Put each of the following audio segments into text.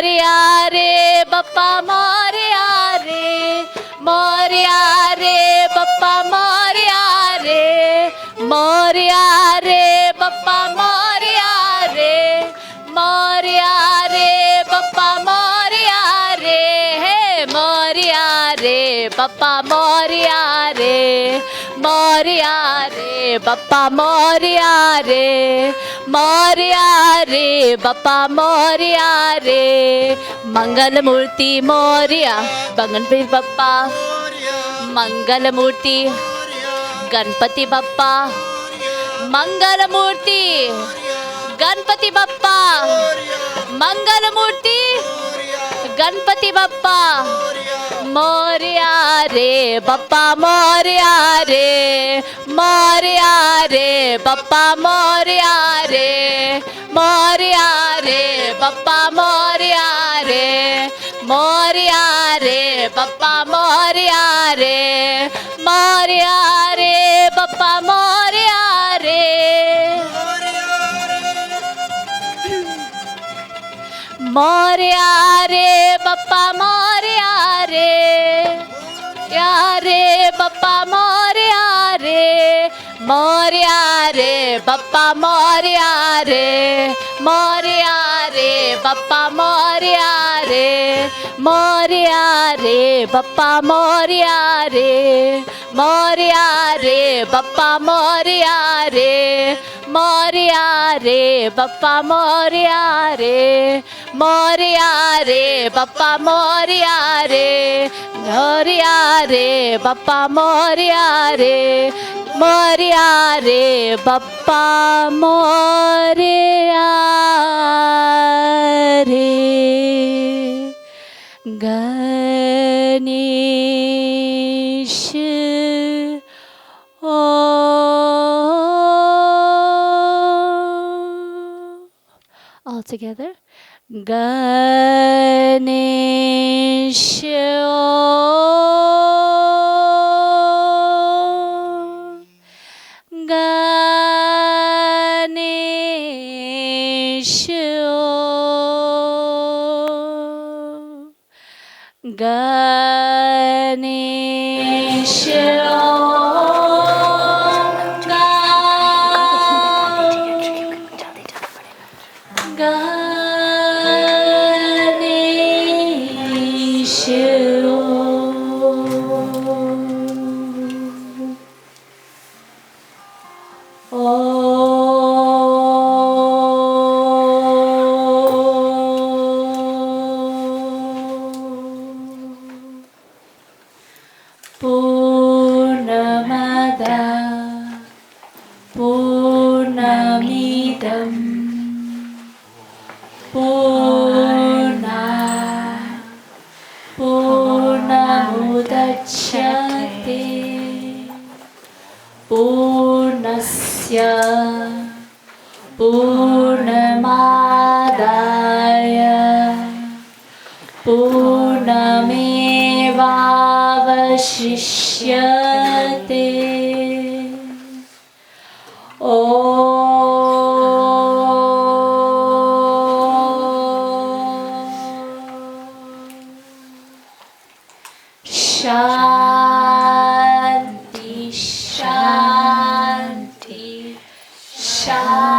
Moria re Bappa Moria re, Moria re Bappa Moria re, Moria re Bappa Moria re, Moria re Bappa Moria re, hey Moria re Bappa Moria re, Moria re Bappa Moria re, Moria re Bappa Moria re, Mangal Murti Moria, Ganpati Bappa, Mangal Murti, Ganpati Bappa, Mangal Murti, Ganpati Bappa, Mangal Murti, Ganpati Bappa, Moria re Bappa Moria re, Moria re Bappa Moria re, Moria re Bappa Moria re, Moria re Bappa Moria re, Moria re Bappa Moria re, Moria re Bappa Moria re, Yare Bappa Moria re, Moria re Bappa Moria re, Moria re Bappa Moria re, Moria re Bappa Moria re, Moria re Bappa Moria re, Moria re Bappa Moria re, Moria re Bappa Moria re, Moria re Bappa Moria re, Moria re Bappa Moria re, Ganesh all together. Ganesh Ganesh Ganesh Purnamada Purnamidam Purna Purnamudachyate Purnasya Purnamadaya Purnamevavashishyate Shanti, Shanti, Shanti.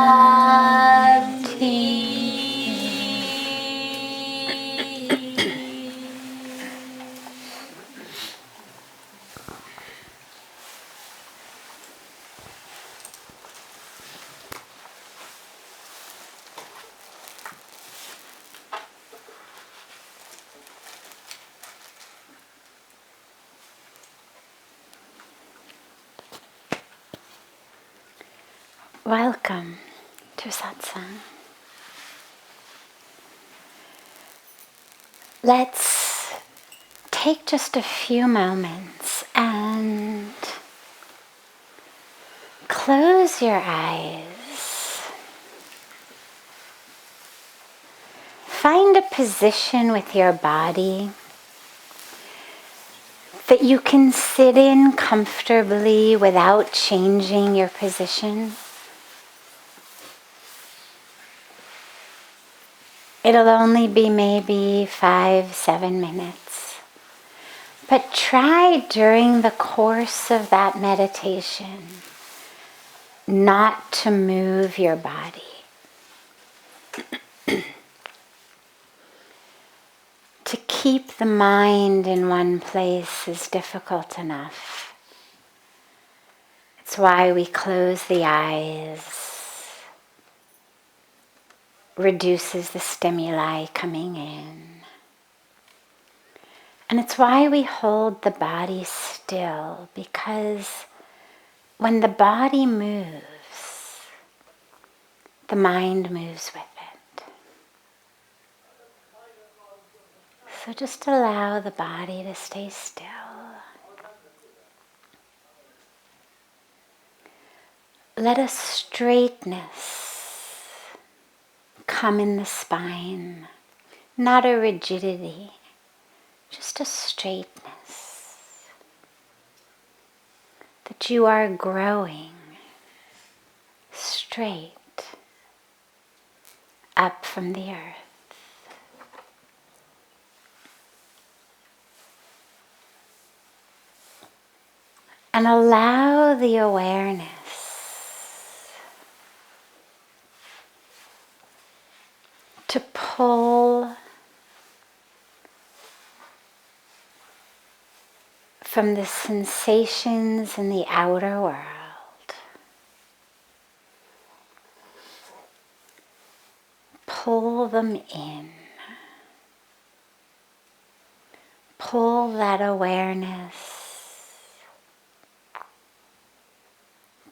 Welcome to Satsang. Let's take just a few moments and close your eyes. Find a position with your body that you can sit in comfortably without changing your position. It'll only be maybe 5-7 minutes. But try during the course of that meditation not to move your body. To keep the mind in one place is difficult enough. It's why we close the eyes, reduces the stimuli coming in. And it's why we hold the body still, because when the body moves, the mind moves with it. So just allow the body to stay still. Let a straightness come in the spine, not a rigidity, just a straightness. That you are growing straight up from the earth. And allow the awareness to pull from the sensations in the outer world. Pull them in. Pull that awareness,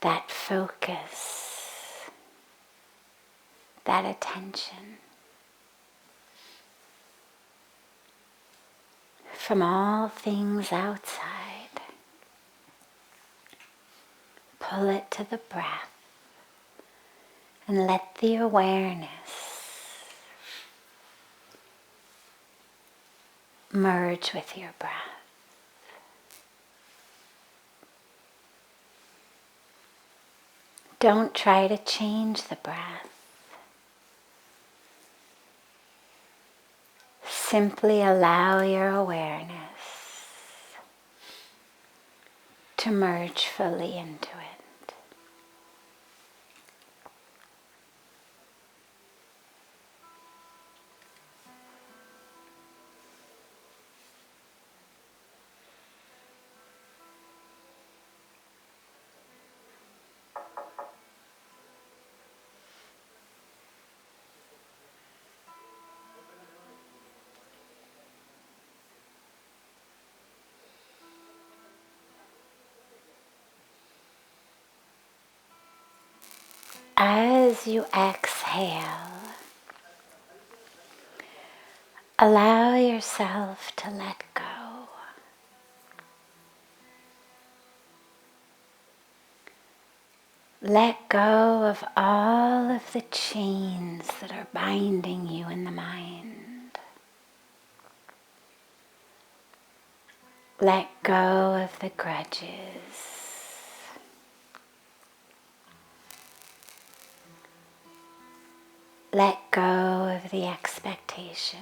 that focus, that attention from all things outside. Pull it to the breath and let the awareness merge with your breath. Don't try to change the breath. Simply allow your awareness to merge fully into it. As you exhale, allow yourself to let go. Let go of all of the chains that are binding you in the mind. Let go of the grudges. Let go of the expectations.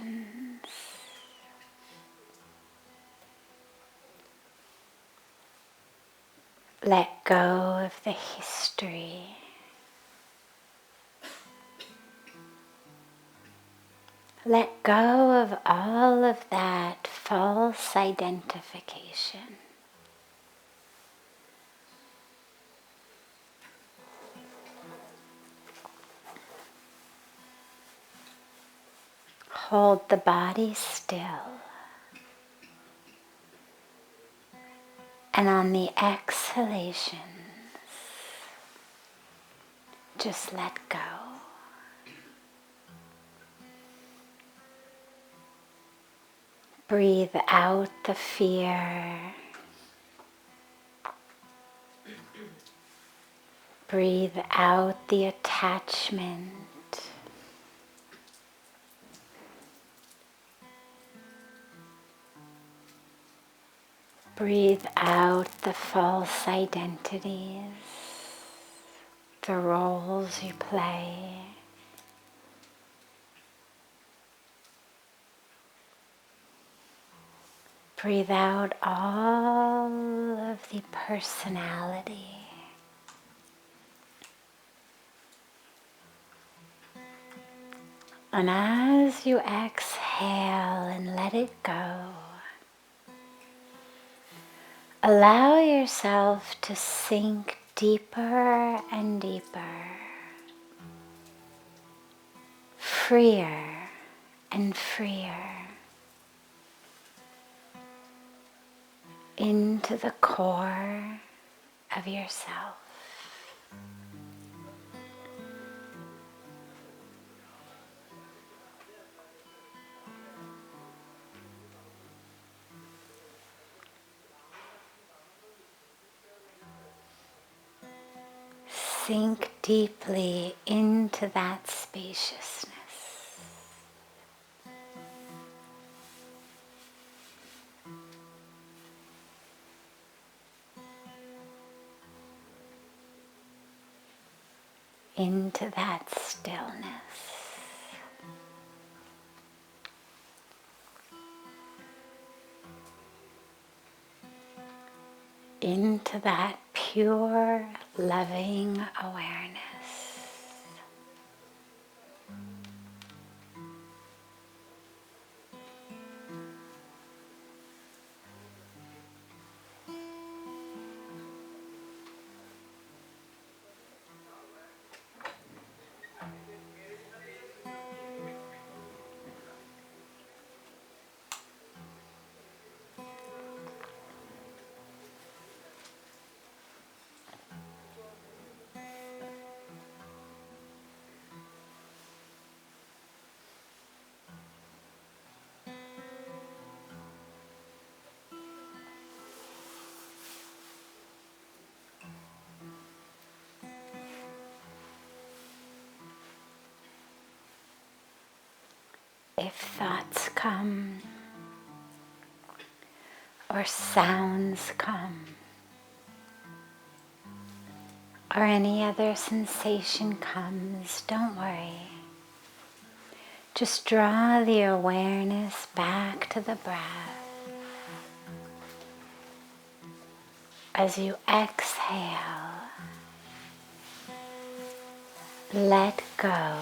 Let go of the history. Let go of all of that false identification. Hold the body still. And on the exhalations, just let go. Breathe out the fear. Breathe out the attachment. Breathe out the false identities, the roles you play. Breathe out all of the personality. And as you exhale and let it go, allow yourself to sink deeper and deeper, freer and freer, into the core of yourself. Sink deeply into that spaciousness. Into that stillness. Into that pure, loving awareness. If thoughts come or sounds come or any other sensation comes, don't worry. Just draw the awareness back to the breath. As you exhale, let go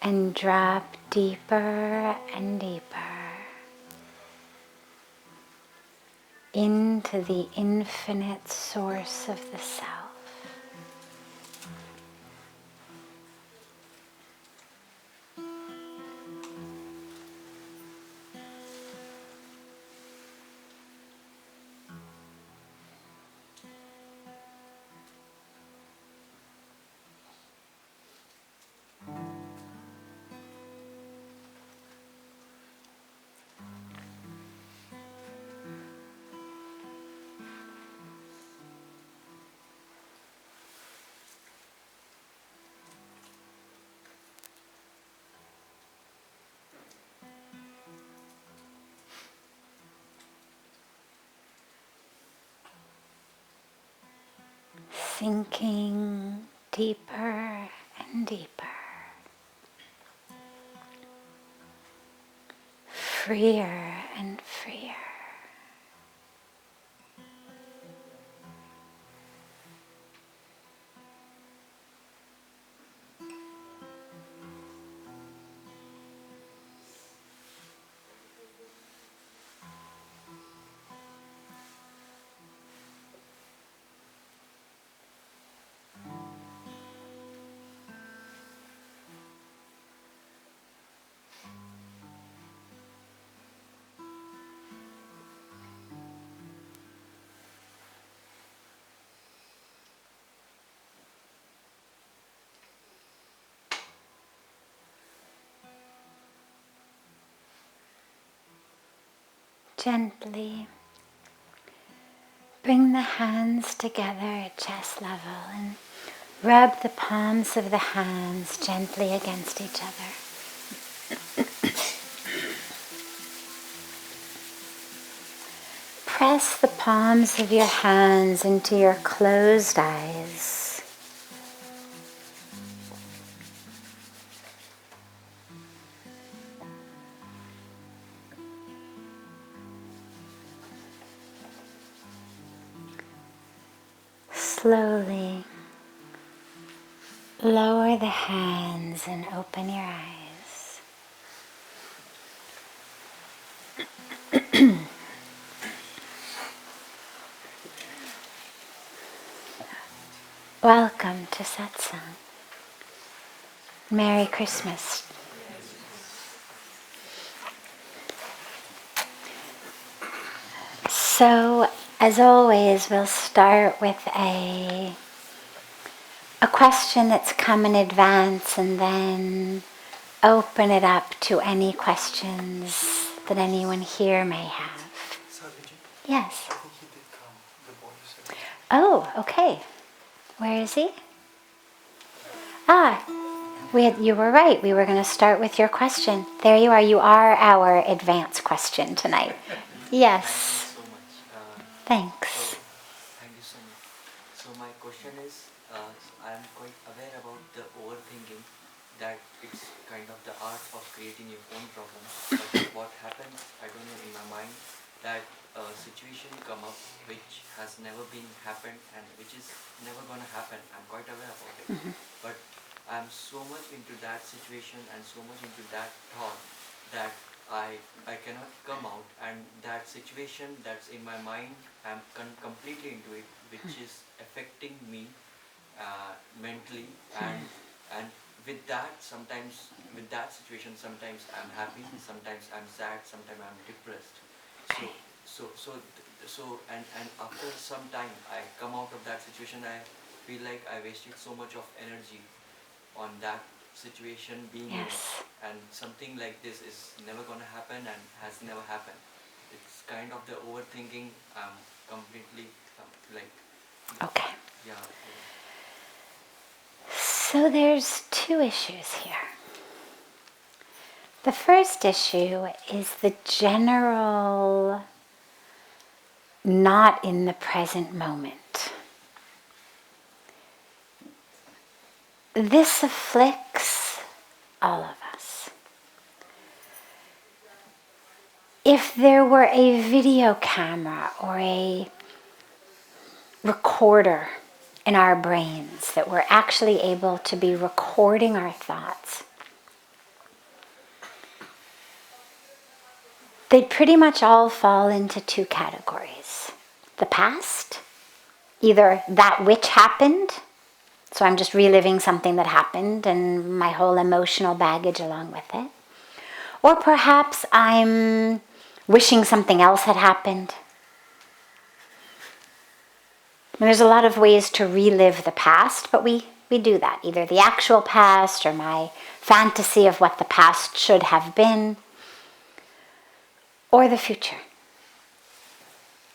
and drop deeper and deeper into the infinite source of the self. Sinking deeper and deeper, freer and freer. Gently bring the hands together at chest level and rub the palms of the hands gently against each other. Press the palms of your hands into your closed eyes. slowly lower the hands and open your eyes. Welcome to Satsang. Merry Christmas. So, as always, we'll start with a question that's come in advance and then open it up to any questions that anyone here may have. Sadhviji, Yes. I think he did come. The boy said. Oh, okay. Where is he? You were right. We were going to start with your question. There you are. You are our advanced question tonight. Yes. Thank you so much. Thanks. Thank you so much. So my question is, I am quite aware about the overthinking, that it's kind of the art of creating your own problems. But what happens, I don't know, in my mind, that a situation come up which has never been happened and which is never going to happen. I'm quite aware about it. But I'm so much into that situation and so much into that thought that I cannot come out, and that situation that's in my mind, I'm completely into it, which is affecting me mentally, and with that situation, sometimes I'm happy, sometimes I'm sad, sometimes I'm depressed. And after some time I come out of that situation, I feel like I wasted so much of energy on that situation being in it, Yes. and something like this is never going to happen and has never happened. It's kind of the overthinking, completely Okay. yeah. So there's two issues here. The first issue is the general not in the present moment. This afflicts all of us. If there were a video camera or a recorder in our brains that were actually able to be recording our thoughts, they pretty much all fall into two categories. The past, either that which happened, so I'm just reliving something that happened and my whole emotional baggage along with it. Or perhaps I'm wishing something else had happened. And there's a lot of ways to relive the past, but we do that. Either the actual past or my fantasy of what the past should have been, or the future.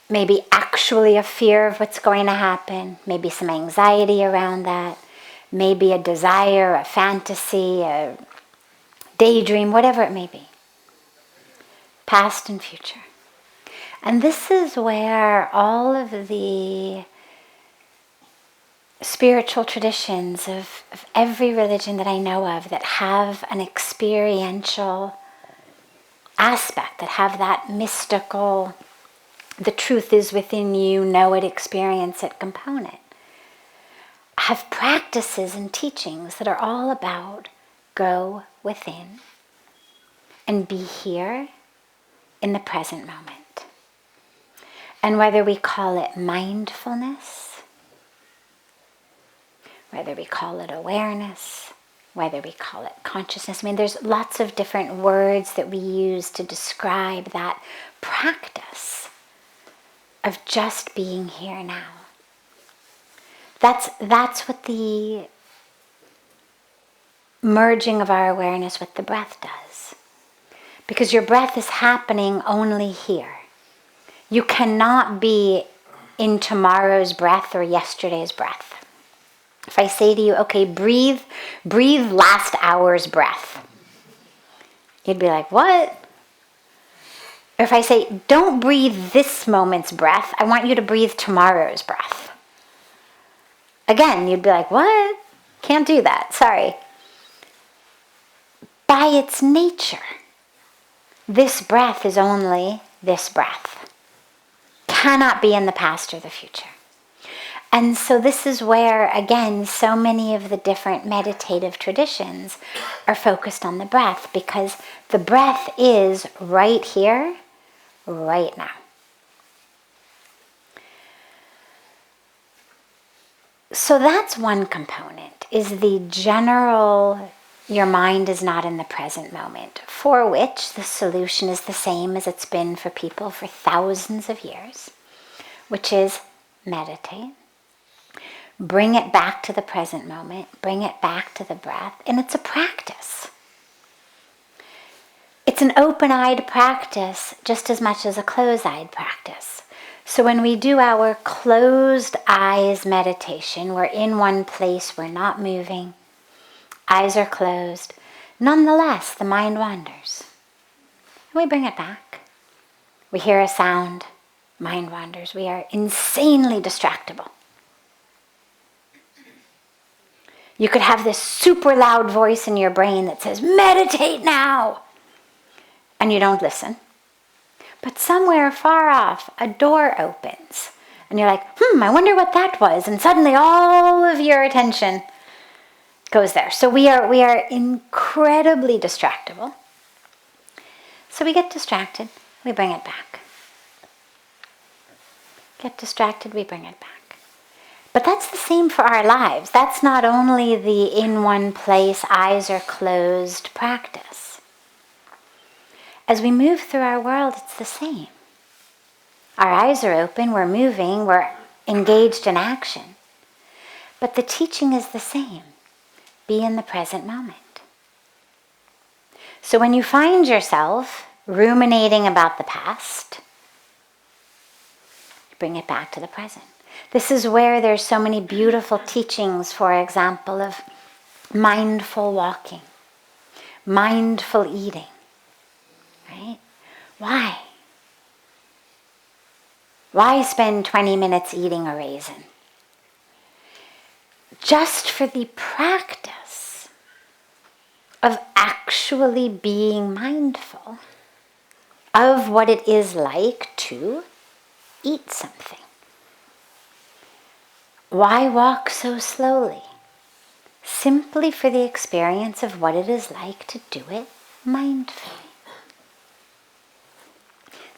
Maybe actually a fear of what's going to happen, maybe some anxiety around that, maybe a desire, a fantasy, a daydream, whatever it may be. Past and future. And this is where all of the spiritual traditions of every religion that I know of that have an experiential aspect, that have that mystical, the truth is within you, know it, experience it component, have practices and teachings that are all about go within and be here in the present moment. And whether we call it mindfulness, whether we call it awareness, whether we call it consciousness, I mean, there's lots of different words that we use to describe that practice of just being here now. That's what the merging of our awareness with the breath does. Because your breath is happening only here. You cannot be in tomorrow's breath or yesterday's breath. If I say to you, okay, breathe last hour's breath, you'd be like, what? Or if I say, don't breathe this moment's breath, I want you to breathe tomorrow's breath. Again, you'd be like, what? Can't do that, sorry. By its nature, this breath is only this breath. Cannot be in the past or the future. And so this is where, again, so many of the different meditative traditions are focused on the breath, because the breath is right here, right now. So that's one component, is the general, your mind is not in the present moment, for which the solution is the same as it's been for people for thousands of years, which is meditate. Bring it back to the present moment, bring it back to the breath, and it's a practice. It's an open-eyed practice just as much as a closed-eyed practice. So when we do our closed eyes meditation, we're in one place, we're not moving, eyes are closed. Nonetheless, the mind wanders. And we bring it back. We hear a sound, mind wanders. We are insanely distractible. You could have this super loud voice in your brain that says, meditate now! And you don't listen. But somewhere far off, a door opens. And you're like, I wonder what that was. And suddenly all of your attention goes there. So we are incredibly distractible. So we get distracted, we bring it back. Get distracted, we bring it back. But that's the same for our lives. That's not only the in one place, eyes are closed practice. As we move through our world, it's the same. Our eyes are open, we're moving, we're engaged in action. But the teaching is the same. Be in the present moment. So when you find yourself ruminating about the past, you bring it back to the present. This is where there's so many beautiful teachings, for example, of mindful walking, mindful eating, right? Why? Why spend 20 minutes eating a raisin? Just for the practice of actually being mindful of what it is like to eat something. Why walk so slowly? Simply for the experience of what it is like to do it mindfully.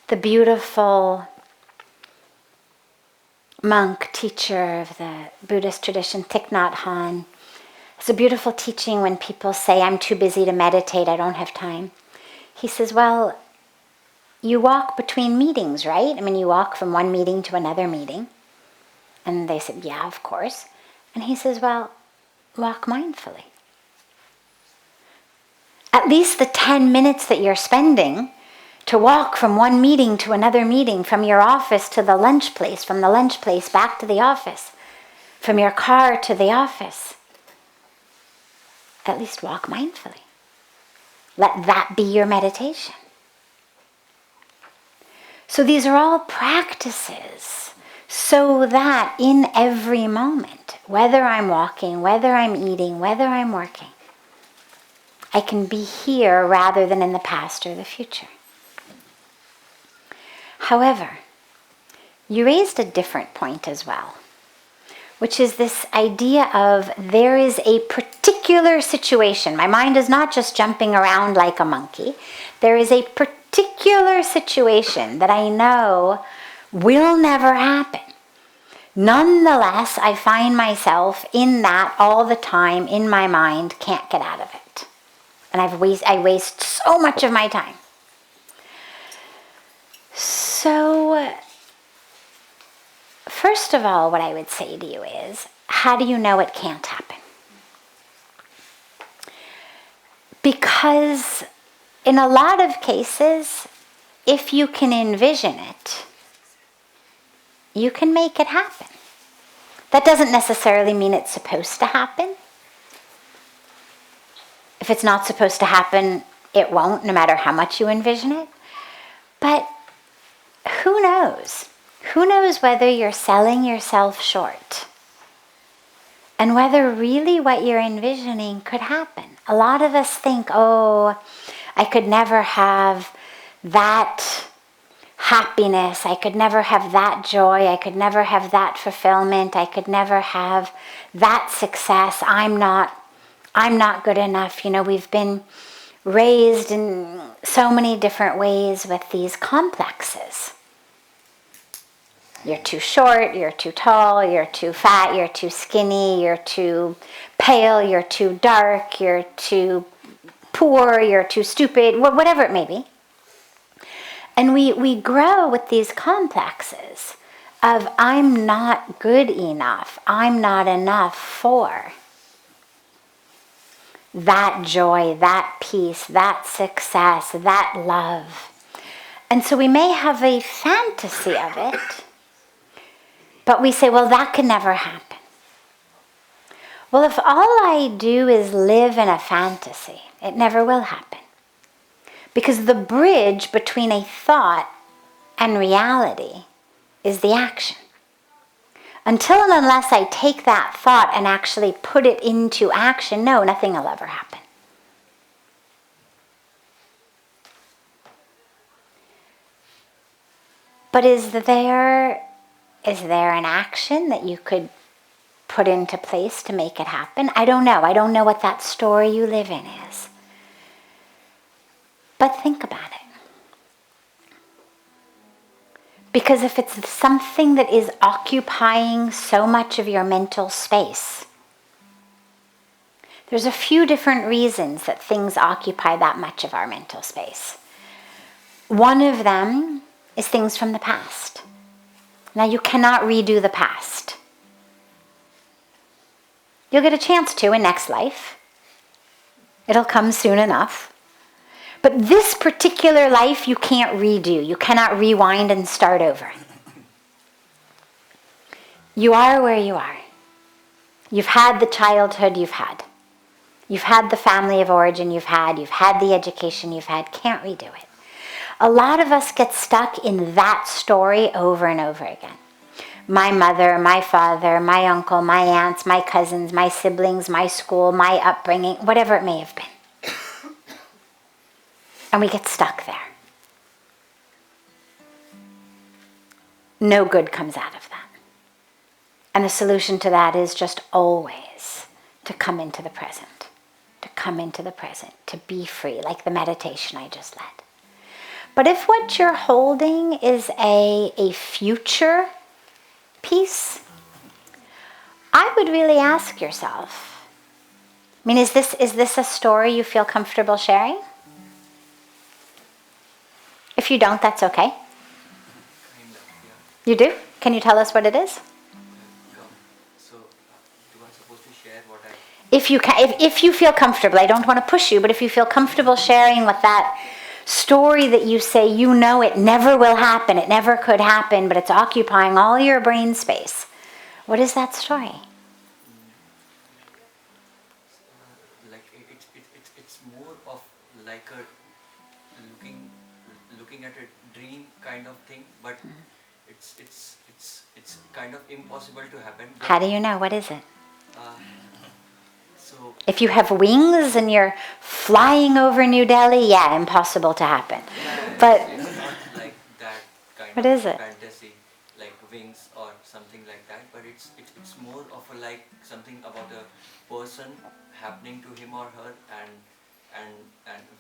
The beautiful monk teacher of the Buddhist tradition, Thich Nhat Hanh, has a beautiful teaching when people say, I'm too busy to meditate, I don't have time. He says, well, you walk between meetings, right? I mean, you walk from one meeting to another meeting. And they said, yeah, of course. And he says, well, walk mindfully. At least the 10 minutes that you're spending to walk from one meeting to another meeting, from your office to the lunch place, from the lunch place back to the office, from your car to the office. At least walk mindfully. Let that be your meditation. So these are all practices so that in every moment, whether I'm walking, whether I'm eating, whether I'm working, I can be here rather than in the past or the future. However, you raised a different point as well, which is this idea of there is a particular situation. My mind is not just jumping around like a monkey. There is a particular situation that I know will never happen. Nonetheless, I find myself in that all the time in my mind, can't get out of it. And I waste so much of my time. So, first of all, what I would say to you is, how do you know it can't happen? Because in a lot of cases, if you can envision it, you can make it happen. That doesn't necessarily mean it's supposed to happen. If it's not supposed to happen, it won't, no matter how much you envision it. But who knows? Who knows whether you're selling yourself short? And whether really what you're envisioning could happen. A lot of us think, oh, I could never have that happiness. I could never have that joy. I could never have that fulfillment. I could never have that success. I'm not good enough. We've been raised in so many different ways with these complexes. You're too short, you're too tall, you're too fat, you're too skinny, you're too pale, you're too dark, you're too poor, you're too stupid, whatever it may be. And we grow with these complexes of I'm not good enough, I'm not enough for that joy, that peace, that success, that love. And so we may have a fantasy of it, but we say, well, that can never happen. Well, if all I do is live in a fantasy, it never will happen. Because the bridge between a thought and reality is the action. Until and unless I take that thought and actually put it into action, no, nothing will ever happen. But is there an action that you could put into place to make it happen? I don't know. I don't know what that story you live in is. But think about it. Because if it's something that is occupying so much of your mental space, there's a few different reasons that things occupy that much of our mental space. One of them is things from the past. Now, you cannot redo the past. You'll get a chance to in next life. It'll come soon enough. But this particular life you can't redo. You cannot rewind and start over. You are where you are. You've had the childhood you've had. You've had the family of origin you've had the education you've had. Can't redo it. A lot of us get stuck in that story over and over again. My mother, my father, my uncle, my aunts, my cousins, my siblings, my school, my upbringing, whatever it may have been. And we get stuck there. No good comes out of that. And the solution to that is just always to come into the present. To come into the present. To be free, like the meditation I just led. But if what you're holding is a future piece, I would really ask yourself, I mean, is this a story you feel comfortable sharing? If you don't, that's okay. Kind of, yeah. You do? Can you tell us what it is? So, you are supposed to share what I... If you feel comfortable, I don't want to push you, but if you feel comfortable sharing what that story that you say you know it never will happen, it never could happen, but it's occupying all your brain space. What is that story? Like it's more of like a looking at a dream kind of thing, but it's kind of impossible to happen. How do you know? What is it? So If you have wings and you're flying over New Delhi, yeah, impossible to happen. But it's not like that kind What of is it? fantasy, like wings or something like that. But it's more of a like something about a person happening to him or her, and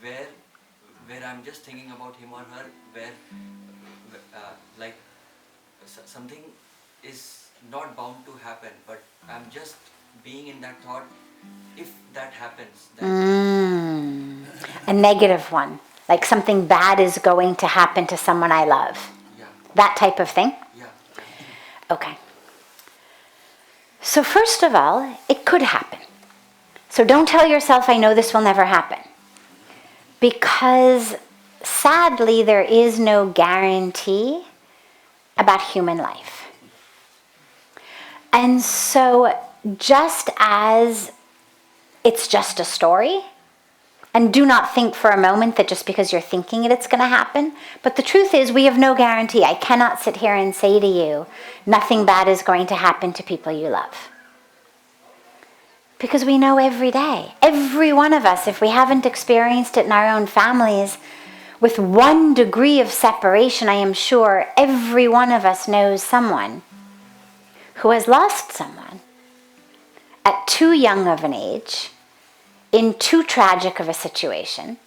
where I'm just thinking about him or her, where like something is not bound to happen, but I'm just being in that thought. If that happens, then a negative one, like something bad is going to happen to someone I love. yeah, That type of thing? yeah. Okay. So first of all, it could happen. So don't tell yourself, I know this will never happen. Because sadly, there is no guarantee about human life. And so just as it's just a story, and do not think for a moment that just because you're thinking it's going to happen. But the truth is, we have no guarantee. I cannot sit here and say to you, nothing bad is going to happen to people you love. Because we know every day, every one of us, if we haven't experienced it in our own families, With 1 degree of separation, I am sure every one of us knows someone who has lost someone at too young of an age, in too tragic of a situation,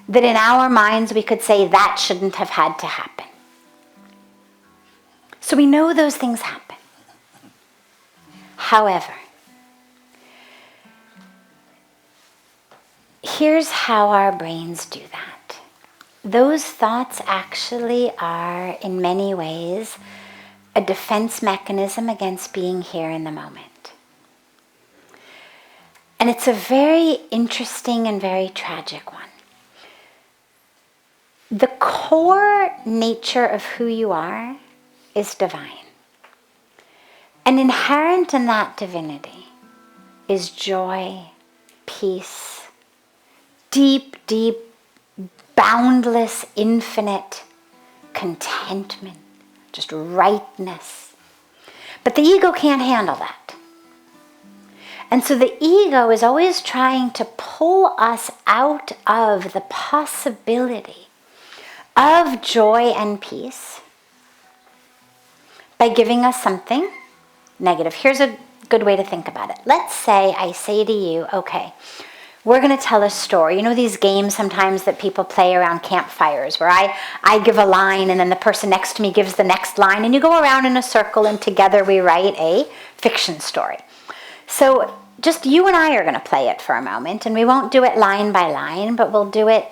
that in our minds we could say that shouldn't have had to happen. So we know those things happen. However, here's how our brains do that. Those thoughts actually are, in many ways, a defense mechanism against being here in the moment. And it's a very interesting and very tragic one. The core nature of who you are is divine. And inherent in that divinity is joy, peace, deep, deep, boundless, infinite contentment, just rightness. But the ego can't handle that. And so the ego is always trying to pull us out of the possibility of joy and peace by giving us something negative. Here's a good way to think about it. Let's say I say to you, okay, we're going to tell a story. You know these games sometimes that people play around campfires where I give a line and then the person next to me gives the next line and you go around in a circle and together we write a fiction story. So just you and I are going to play it for a moment, and we won't do it line by line, but we'll do it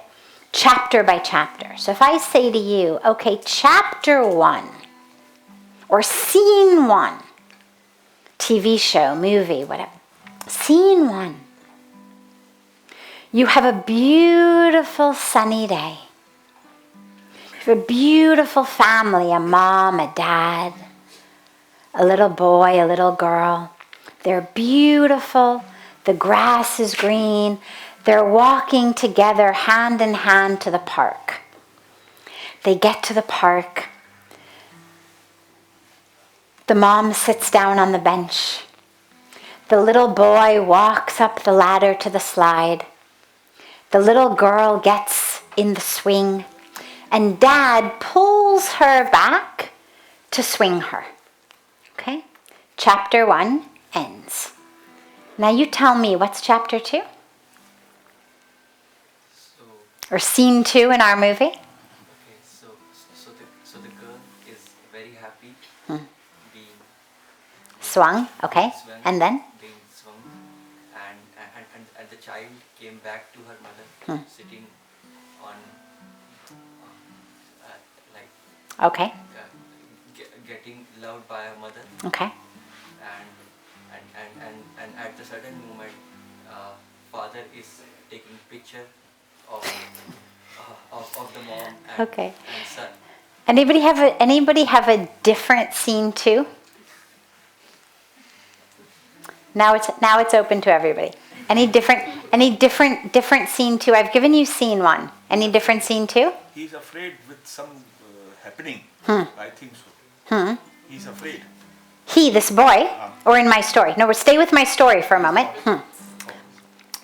chapter by chapter. So if I say to you, okay, chapter 1 or scene 1, TV show, movie, whatever, scene 1, you have a beautiful sunny day. You have a beautiful family, a mom, a dad, a little boy, a little girl. They're beautiful. The grass is green. They're walking together hand in hand to the park. They get to the park. The mom sits down on the bench. The little boy walks up the ladder to the slide. The little girl gets in the swing, and Dad pulls her back to swing her. Okay? Chapter 1 ends. Now you tell me, what's chapter 2? Or scene 2 in our movie? Okay, so the girl is very happy being Swung, okay. swung, And then? being swung, and the child came back to her mother, sitting on Okay, getting loved by her mother, okay. and at the certain moment, father is taking picture of the mom Okay. and son. Anybody have a different scene 2? Now it's open to everybody. Any different scene 2? I've given you scene 1. Any different scene 2? He's afraid with some happening. I think so. He's afraid. He, this boy, or in my story? No, stay with my story for a moment.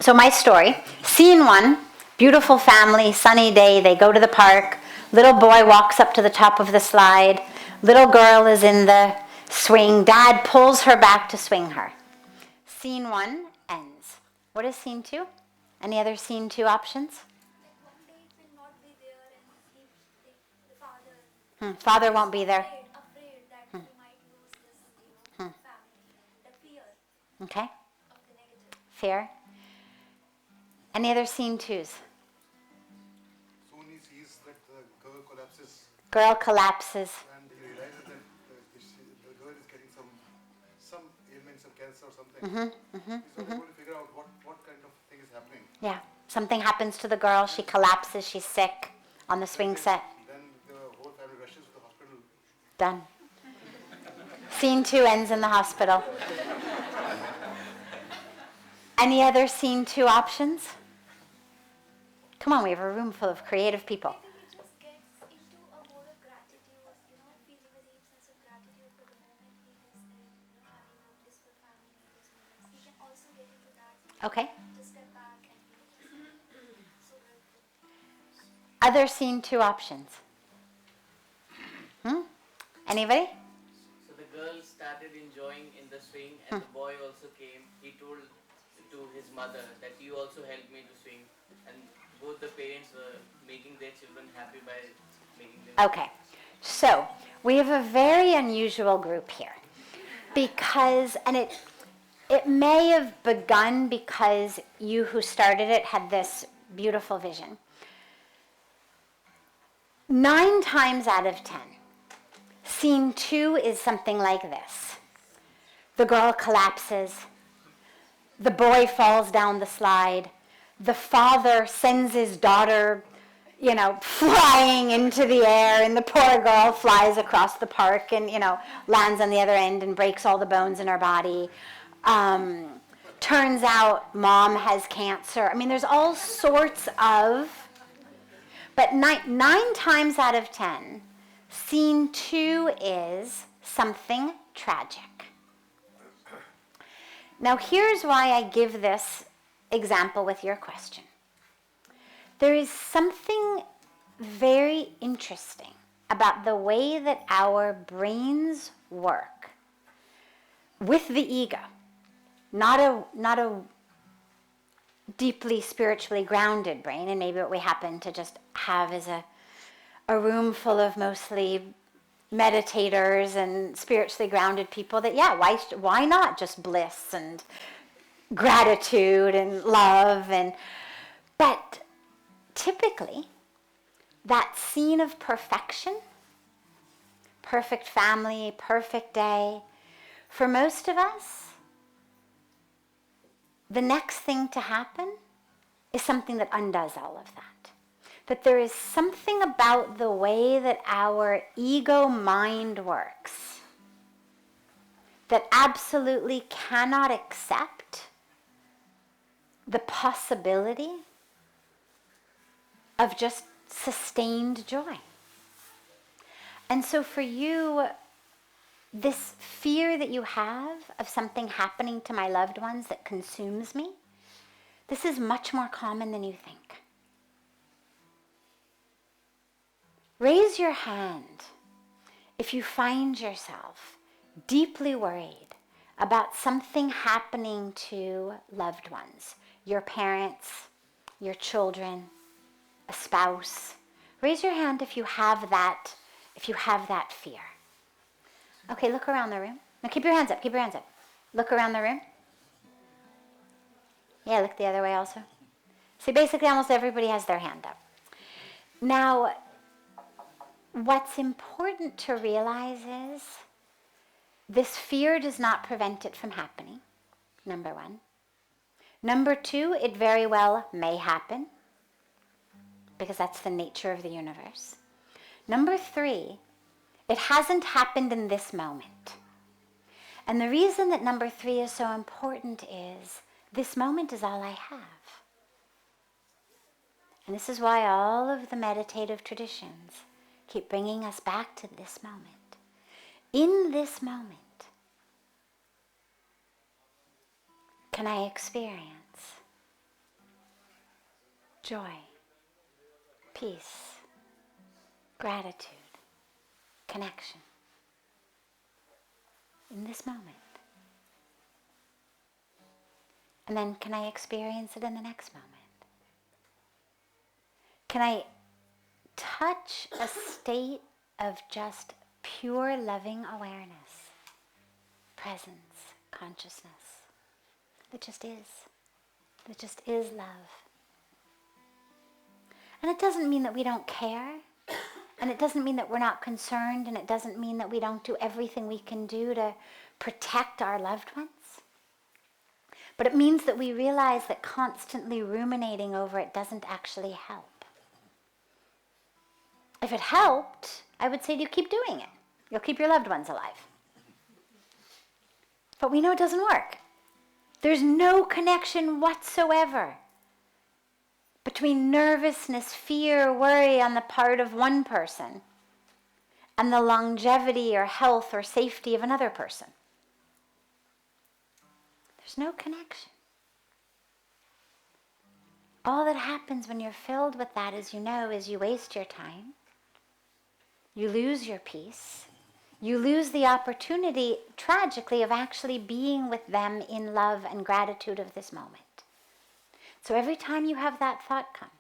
So my story, scene 1, beautiful family, sunny day, they go to the park. Little boy walks up to the top of the slide. Little girl is in the swing. Dad pulls her back to swing her. Scene 1 ends. What is scene 2? Any other scene 2 options? One day it will not be there, and the father Father won't be there. afraid that he might lose this family. The fear Okay. of the negative. Fear. Any other scene 2s? Soon he sees that the girl collapses Girl collapses. and he realizes that the girl is getting some ailment, some cancer or something. He's not able to figure out what kind of thing is happening. Yeah. Something happens to the girl. She collapses. She's sick on the swing set. Then the whole family rushes to the hospital. Done. Scene 2 ends in the hospital. Any other scene 2 options? Come on, we have a room full of creative people. He just gets into a mode of gratitude, feeling a deep sense of gratitude for the moment he is in, having a blissful family in those moments. He can also get into that, Okay. to step back and be so grateful. Other scene 2 options. Anybody? So the girl started enjoying in the swing and the boy also came. He told to his mother that you also helped me to swing, and both the parents were making their children happy by making them. Okay, so we have a very unusual group here because, and it may have begun because you who started it had this beautiful vision. 9 times out of 10, scene 2 is something like this. The girl collapses. The boy falls down the slide. The father sends his daughter, flying into the air, and the poor girl flies across the park and, lands on the other end and breaks all the bones in her body. Turns out mom has cancer. I mean, there's all sorts of, but 9 times out of 10, scene 2 is something tragic. Now, here's why I give this example with your question. There is something very interesting about the way that our brains work with the ego. Not a deeply spiritually grounded brain, and maybe what we happen to just have is a room full of mostly meditators and spiritually grounded people that, why not just bliss and gratitude and love, but typically that scene of perfection, perfect family, perfect day, for most of us, the next thing to happen is something that undoes all of that. That there is something about the way that our ego mind works that absolutely cannot accept the possibility of just sustained joy. And so for you, this fear that you have of something happening to my loved ones that consumes me, this is much more common than you think. Raise your hand if you find yourself deeply worried about something happening to loved ones, your parents, your children, a spouse. Raise your hand if you have that fear. Okay, look around the room. Now keep your hands up. Look around the room. Yeah, look the other way also. See, basically almost everybody has their hand up. Now, what's important to realize is this fear does not prevent it from happening, number 1. Number 2, it very well may happen, because that's the nature of the universe. Number 3, it hasn't happened in this moment. And the reason that number 3 is so important is this moment is all I have. And this is why all of the meditative traditions keep bringing us back to this moment. In this moment, can I experience joy, peace, gratitude, connection? In this moment. And then can I experience it in the next moment? Can I touch a state of just pure loving awareness, presence, consciousness, that just is love? And it doesn't mean that we don't care, and it doesn't mean that we're not concerned, and it doesn't mean that we don't do everything we can do to protect our loved ones. But it means that we realize that constantly ruminating over it doesn't actually help. If it helped, I would say to you, keep doing it. You'll keep your loved ones alive. But we know it doesn't work. There's no connection whatsoever between nervousness, fear, worry on the part of one person and the longevity or health or safety of another person. There's no connection. All that happens when you're filled with that, as you know, is you waste your time. You lose your peace. You lose the opportunity, tragically, of actually being with them in love and gratitude of this moment. So every time you have that thought come,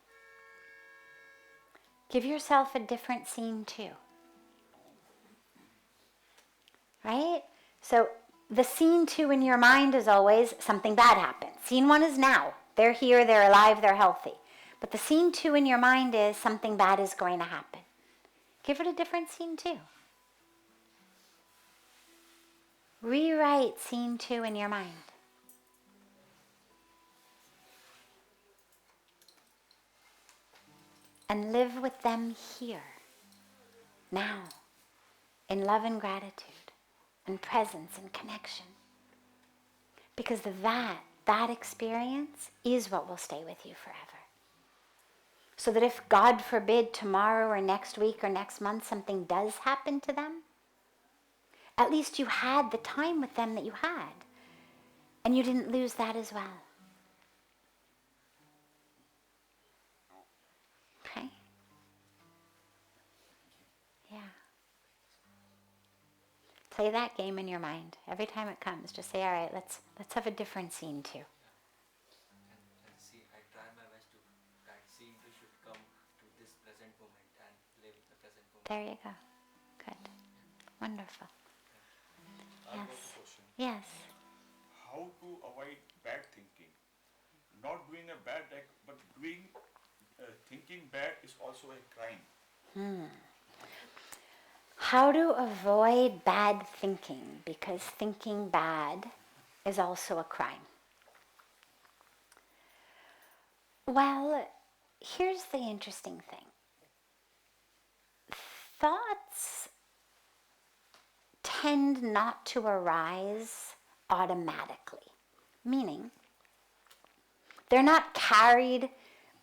give yourself a different scene too. Right? So the scene 2 in your mind is always something bad happened. Scene 1 is now. They're here, they're alive, they're healthy. But the scene 2 in your mind is something bad is going to happen. Give it a different scene 2. Rewrite scene 2 in your mind. And live with them here, now, in love and gratitude, and presence and connection. Because that experience is what will stay with you forever. So that if, God forbid, tomorrow or next week or next month something does happen to them, at least you had the time with them that you had. And you didn't lose that as well. Okay? Yeah. Play that game in your mind. Every time it comes, just say, all right, let's have a different scene too. And see, I try my best to, that scene too should come to this present moment and live the present moment. There you go. Good. Wonderful. I've got Yes. a question. Yes. How to avoid bad thinking? Not doing a bad act, but doing thinking bad is also a crime. How to avoid bad thinking, because thinking bad is also a crime. Well, here's the interesting thing. Thoughts tend not to arise automatically, meaning they're not carried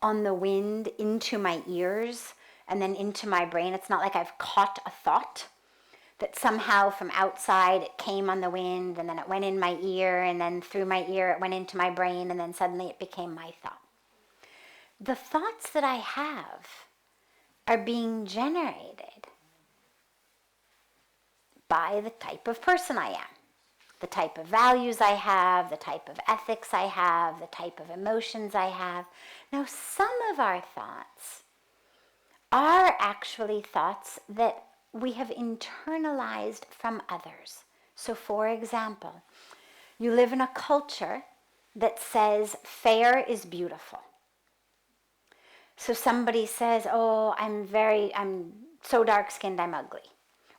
on the wind into my ears and then into my brain. It's not like I've caught a thought that somehow from outside it came on the wind and then it went in my ear and then through my ear it went into my brain and then suddenly it became my thought. The thoughts that I have are being generated by the type of person I am, the type of values I have, the type of ethics I have, the type of emotions I have. Now, some of our thoughts are actually thoughts that we have internalized from others. So, for example, you live in a culture that says fair is beautiful. So somebody says, oh, I'm so dark-skinned, I'm ugly.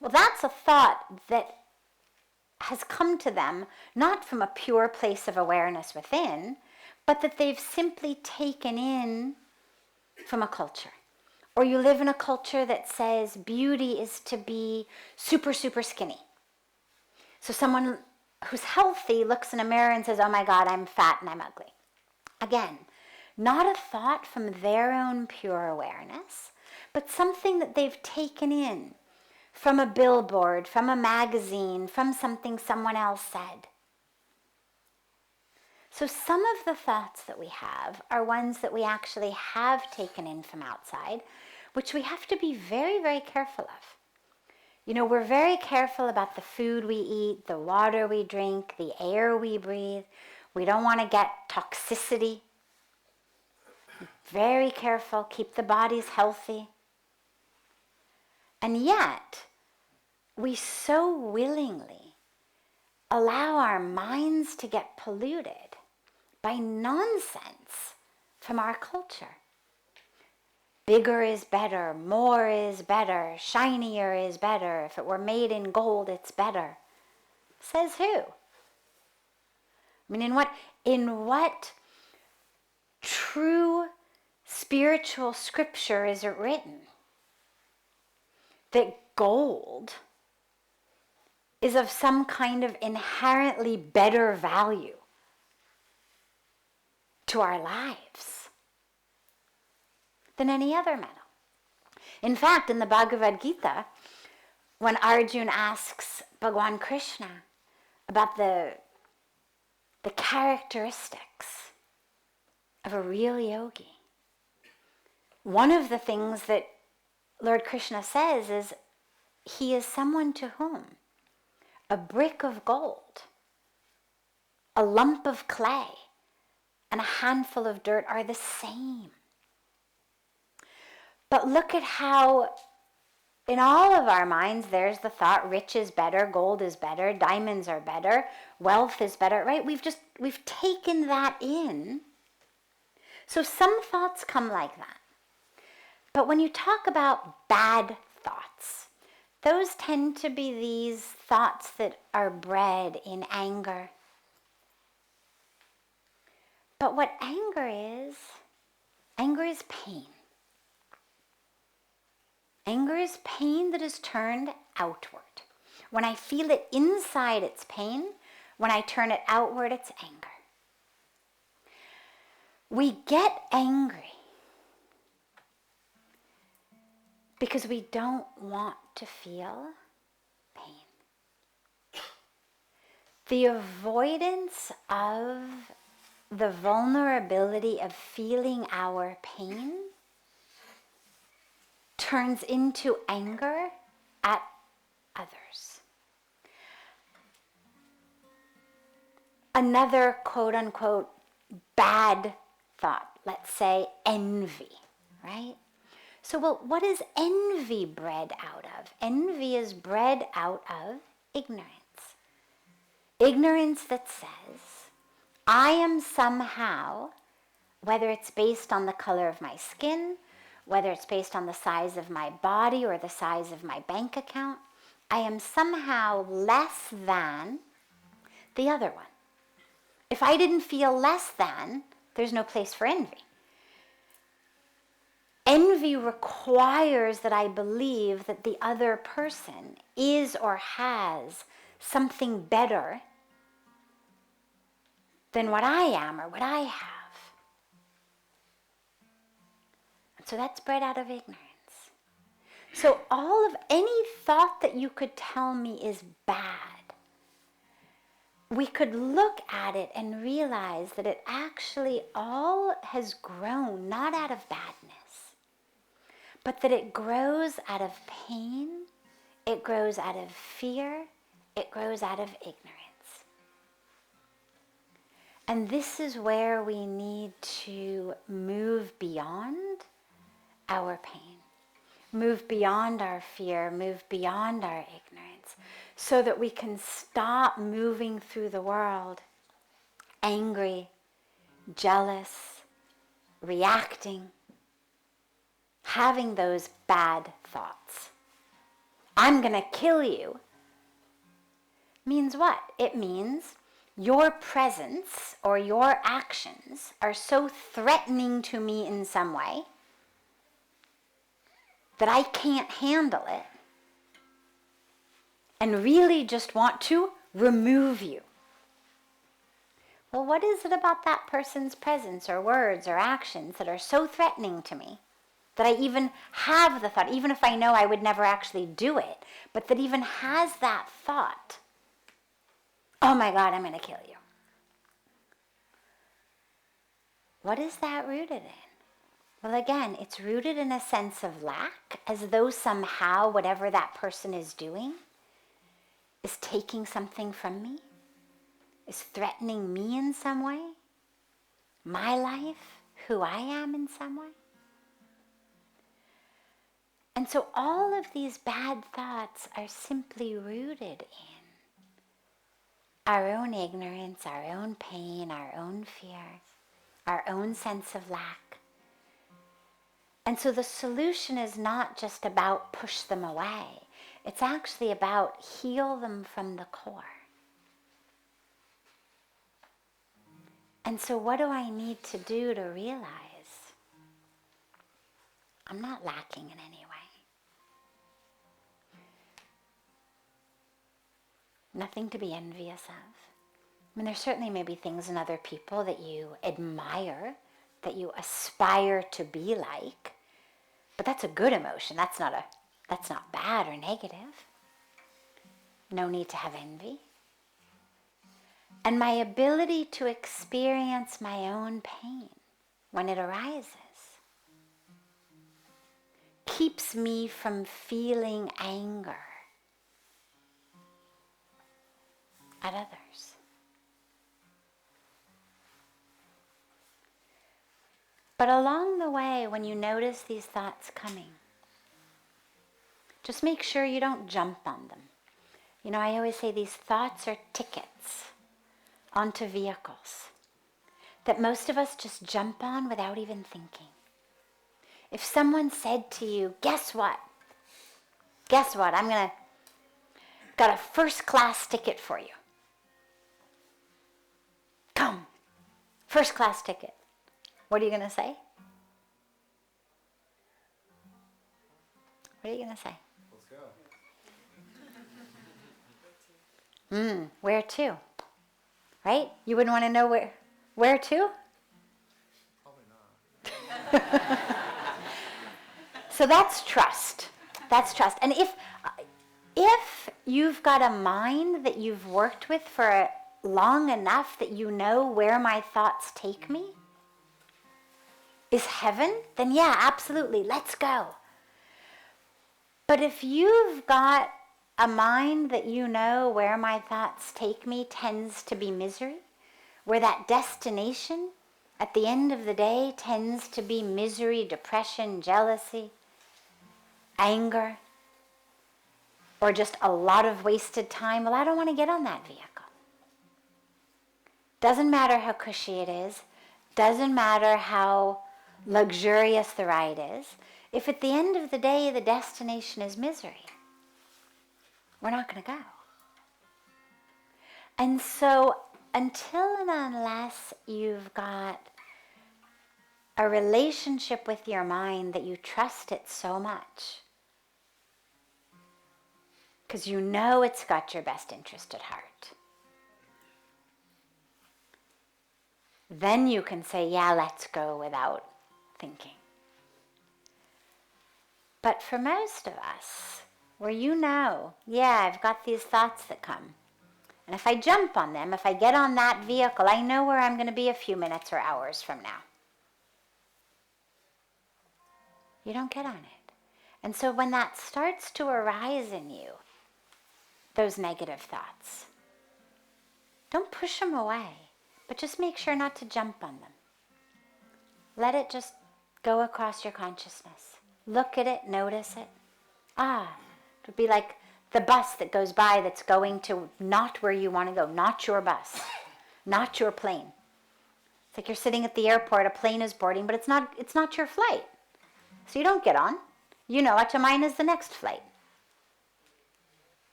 Well, that's a thought that has come to them not from a pure place of awareness within, but that they've simply taken in from a culture. Or you live in a culture that says beauty is to be super, super skinny. So someone who's healthy looks in a mirror and says, oh my God, I'm fat and I'm ugly. Again, not a thought from their own pure awareness, but something that they've taken in from a billboard, from a magazine, from something someone else said. So some of the thoughts that we have are ones that we actually have taken in from outside, which we have to be very, very careful of. You know, we're very careful about the food we eat, the water we drink, the air we breathe. We don't want to get toxicity. Very careful, keep the bodies healthy. And yet, we so willingly allow our minds to get polluted by nonsense from our culture. Bigger is better, more is better, shinier is better. If it were made in gold, it's better. Says who? I mean, in what true spiritual scripture is it written that gold is of some kind of inherently better value to our lives than any other metal? In fact, in the Bhagavad Gita, when Arjuna asks Bhagavan Krishna about the characteristics of a real yogi. One of the things that Lord Krishna says is he is someone to whom a brick of gold, a lump of clay, and a handful of dirt are the same. But look at how in all of our minds there's the thought rich is better, gold is better, diamonds are better, wealth is better, right? We've taken that in. So some thoughts come like that. But when you talk about bad thoughts, those tend to be these thoughts that are bred in anger. But what anger is pain. Anger is pain that is turned outward. When I feel it inside, it's pain. When I turn it outward, it's anger. We get angry because we don't want to feel pain. The avoidance of the vulnerability of feeling our pain turns into anger at others. Another quote-unquote bad thought, let's say envy, right? So, well, what is envy bred out of? Envy is bred out of ignorance. Ignorance that says, I am somehow, whether it's based on the color of my skin, whether it's based on the size of my body or the size of my bank account, I am somehow less than the other one. If I didn't feel less than, there's no place for envy. Envy requires that I believe that the other person is or has something better than what I am or what I have. And so that's bred out of ignorance. So any thought that you could tell me is bad, we could look at it and realize that it actually all has grown not out of badness, but that it grows out of pain, it grows out of fear, it grows out of ignorance. And this is where we need to move beyond our pain, move beyond our fear, move beyond our ignorance, so that we can stop moving through the world angry, jealous, reacting, having those bad thoughts. I'm going to kill you means what? It means your presence or your actions are so threatening to me in some way that I can't handle it and really just want to remove you. Well, what is it about that person's presence or words or actions that are so threatening to me that I even have the thought, even if I know I would never actually do it, but that even has that thought, oh my God, I'm going to kill you. What is that rooted in? Well, again, it's rooted in a sense of lack, as though somehow whatever that person is doing is taking something from me, is threatening me in some way, my life, who I am in some way. And so all of these bad thoughts are simply rooted in our own ignorance, our own pain, our own fear, our own sense of lack. And so the solution is not just about push them away. It's actually about heal them from the core. And so what do I need to do to realize I'm not lacking in any way? Nothing to be envious of. I mean, there certainly may be things in other people that you admire, that you aspire to be like, but that's a good emotion. That's not bad or negative. No need to have envy. And my ability to experience my own pain when it arises, keeps me from feeling anger at others. But along the way, when you notice these thoughts coming, just make sure you don't jump on them. You know, I always say these thoughts are tickets onto vehicles that most of us just jump on without even thinking. If someone said to you, guess what? Guess what? Got a first class ticket for you. Come, first class ticket. What are you going to say? What are you going to say? Let's go. Where to? Right? You wouldn't want to know where to? Probably not. So that's trust. That's trust. And if you've got a mind that you've worked with for long enough that you know where my thoughts take me is heaven, then yeah, absolutely, let's go. But if you've got a mind that you know where my thoughts take me tends to be misery, where that destination at the end of the day tends to be misery, depression, jealousy, anger, or just a lot of wasted time, well, I don't want to get on that vehicle. Doesn't matter how cushy it is, doesn't matter how luxurious the ride is. If at the end of the day the destination is misery, we're not going to go. And so until and unless you've got a relationship with your mind that you trust it so much, because you know it's got your best interest at heart, then you can say, yeah, let's go without thinking. But for most of us, where you know, yeah, I've got these thoughts that come, and if I jump on them, if I get on that vehicle, I know where I'm going to be a few minutes or hours from now. You don't get on it. And so when that starts to arise in you, those negative thoughts, don't push them away, but just make sure not to jump on them. Let it just go across your consciousness. Look at it, notice it. It would be like the bus that goes by that's going to not where you want to go, not your bus, not your plane. It's like you're sitting at the airport, a plane is boarding, but it's not your flight. So you don't get on. You know what, mine is the next flight.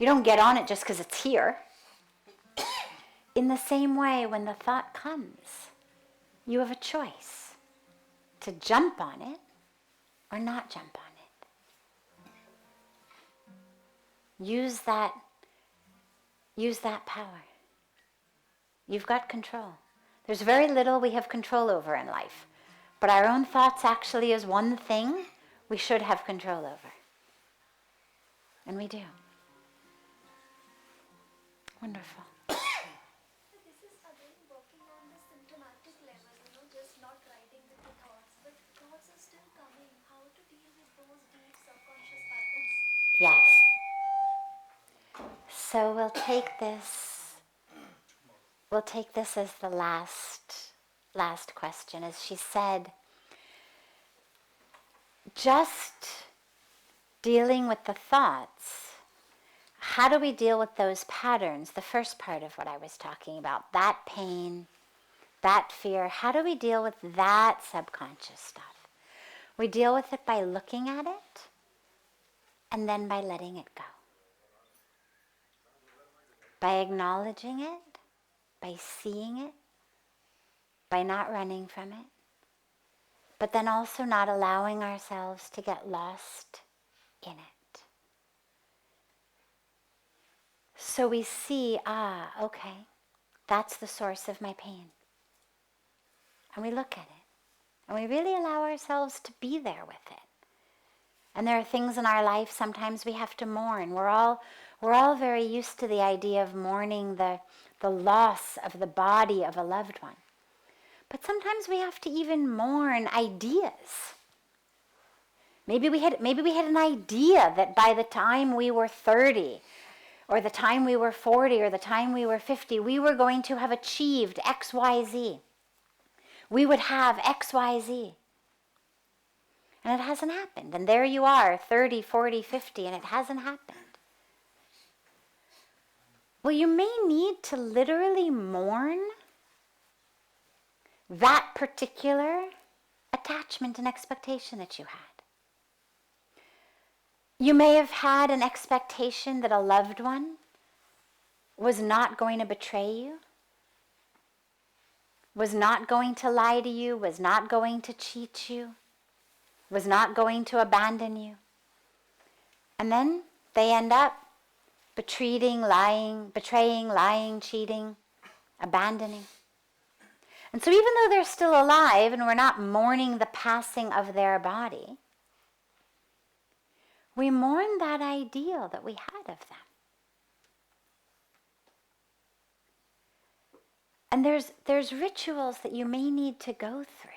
You don't get on it just because it's here. In the same way, when the thought comes, you have a choice to jump on it or not jump on it. Use that power. You've got control. There's very little we have control over in life, but our own thoughts actually is one thing we should have control over. And we do. Wonderful. So this is again working on the symptomatic level, just not writing with the thoughts, but thoughts are still coming. How to deal with those deep subconscious patterns? Yes. So we'll take this as the last question. As she said, just dealing with the thoughts, how do we deal with those patterns? The first part of what I was talking about, that pain, that fear, how do we deal with that subconscious stuff? We deal with it by looking at it and then by letting it go. By acknowledging it, by seeing it, by not running from it, but then also not allowing ourselves to get lost in it. So we see, okay, that's the source of my pain. And we look at it. And we really allow ourselves to be there with it. And there are things in our life sometimes we have to mourn. We're all very used to the idea of mourning the loss of the body of a loved one. But sometimes we have to even mourn ideas. Maybe we had an idea that by the time we were 30, or the time we were 40, or the time we were 50, we were going to have achieved X, Y, Z. We would have X, Y, Z. And it hasn't happened. And there you are, 30, 40, 50, and it hasn't happened. Well, you may need to literally mourn that particular attachment and expectation that you had. You may have had an expectation that a loved one was not going to betray you, was not going to lie to you, was not going to cheat you, was not going to abandon you. And then they end up betraying, lying, cheating, abandoning. And so even though they're still alive and we're not mourning the passing of their body, we mourn that ideal that we had of them. And there's rituals that you may need to go through.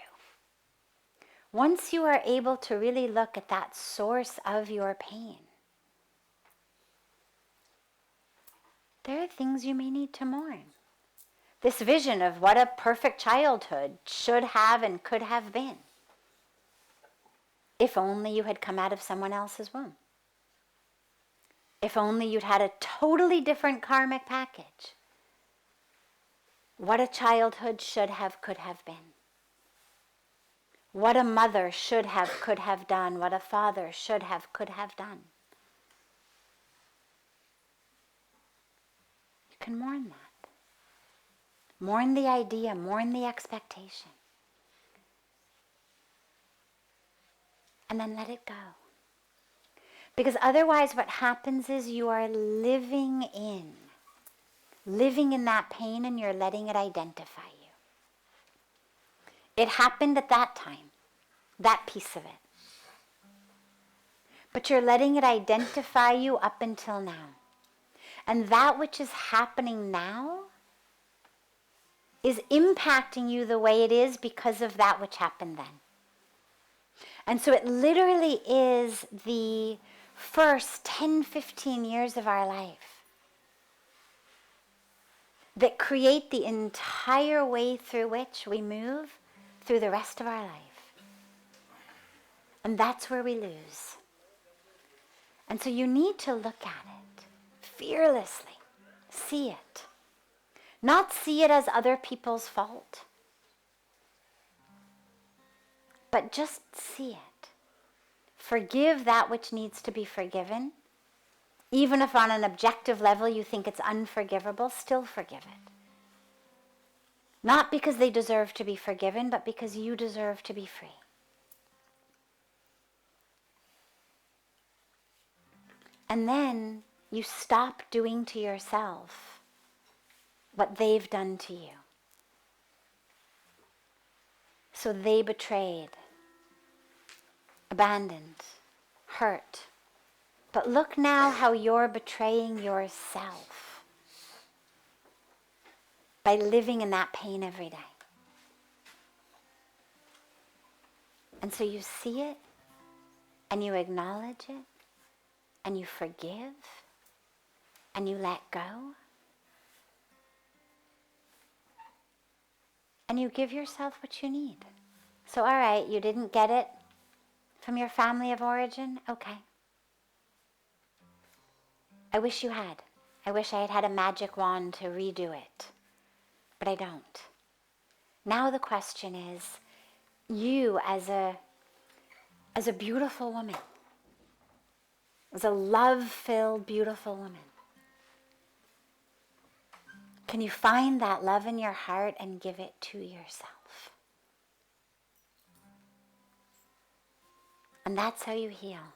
Once you are able to really look at that source of your pain, there are things you may need to mourn. This vision of what a perfect childhood should have and could have been. If only you had come out of someone else's womb. If only you'd had a totally different karmic package. What a childhood should have, could have been. What a mother should have, could have done. What a father should have, could have done. You can mourn that. Mourn the idea, mourn the expectation. And then let it go. Because otherwise what happens is you are living in that pain and you're letting it identify you. It happened at that time, that piece of it. But you're letting it identify you up until now. And that which is happening now is impacting you the way it is because of that which happened then. And so it literally is the first 10, 15 years of our life that create the entire way through which we move through the rest of our life. And that's where we lose. And so you need to look at it fearlessly. See it. Not see it as other people's fault, but just see it. Forgive that which needs to be forgiven. Even if on an objective level you think it's unforgivable, still forgive it. Not because they deserve to be forgiven, but because you deserve to be free. And then you stop doing to yourself what they've done to you. So they betrayed, abandoned, hurt. But look now how you're betraying yourself by living in that pain every day. And so you see it, and you acknowledge it, and you forgive, and you let go, and you give yourself what you need. So all right, you didn't get it from your family of origin? Okay. I wish you had. I wish I had had a magic wand to redo it. But I don't. Now the question is, you as a beautiful woman, as a love-filled, beautiful woman, can you find that love in your heart and give it to yourself? And that's how you heal.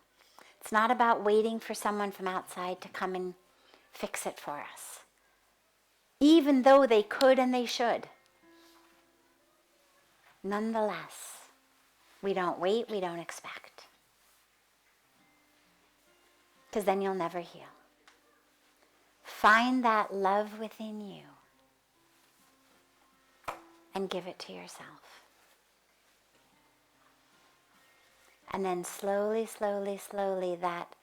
It's not about waiting for someone from outside to come and fix it for us. Even though they could and they should. Nonetheless, we don't wait, we don't expect. Because then you'll never heal. Find that love within you and give it to yourself. And then slowly, slowly, slowly that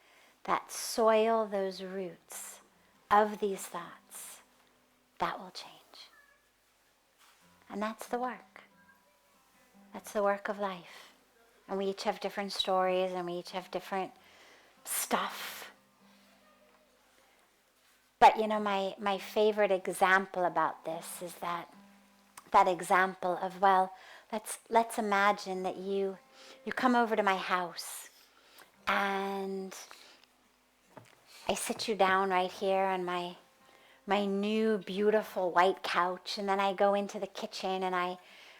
soil, those roots of these thoughts, that will change. And that's the work. That's the work of life. And we each have different stories and we each have different stuff. But my favorite example about this is that example of, well, let's imagine that you come over to my house and I sit you down right here on my new beautiful white couch, and then I go into the kitchen and I,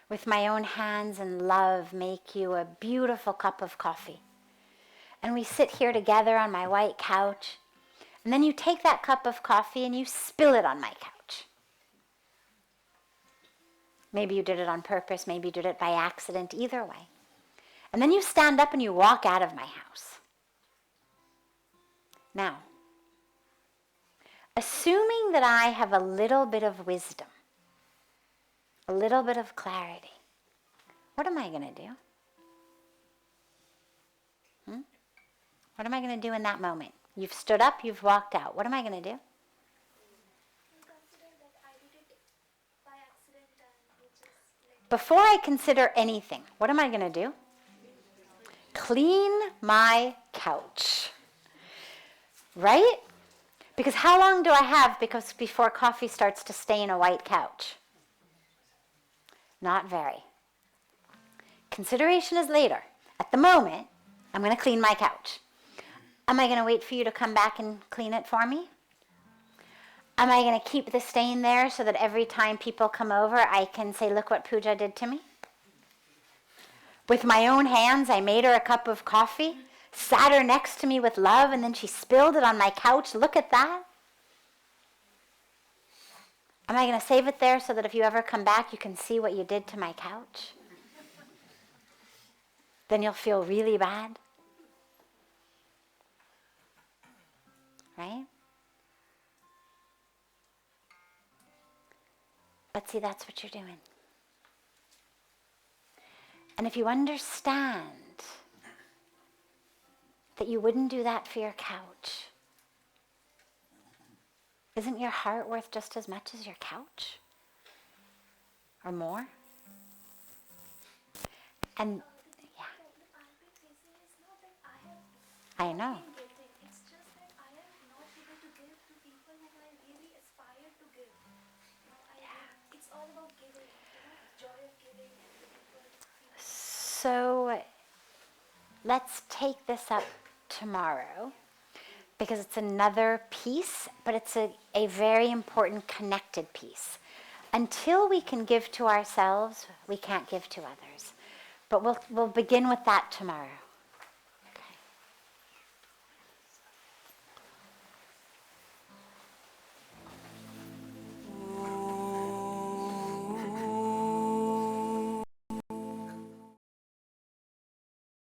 with my own hands and love, make you a beautiful cup of coffee. And we sit here together on my white couch, and then you take that cup of coffee and you spill it on my couch. Maybe you did it on purpose, maybe you did it by accident, either way. And then you stand up and you walk out of my house. Now, assuming that I have a little bit of wisdom, a little bit of clarity, what am I going to do? What am I going to do in that moment? You've stood up, you've walked out. What am I going to do? You consider that I did it by accident and you just let Before I consider anything, what am I going to do? Clean my couch. Right? Because how long do I have before coffee starts to stain a white couch? Not very. Consideration is later. At the moment, I'm going to clean my couch. Am I going to wait for you to come back and clean it for me? Am I going to keep the stain there so that every time people come over, I can say, look what Pooja did to me? With my own hands, I made her a cup of coffee, sat her next to me with love, and then she spilled it on my couch. Look at that. Am I going to save it there so that if you ever come back, you can see what you did to my couch? Then you'll feel really bad. Right? But see, that's what you're doing. And if you understand that you wouldn't do that for your couch, isn't your heart worth just as much as your couch? Or more? And, yeah, problem I've been facing is not that I have I know. been getting. It's just that I am not able to give to people whom I really aspire to give. It's all about giving, joy of giving and the people. So let's take this up tomorrow because it's another piece, but it's a very important connected piece. Until we can give to ourselves, we can't give to others. But we'll begin with that tomorrow.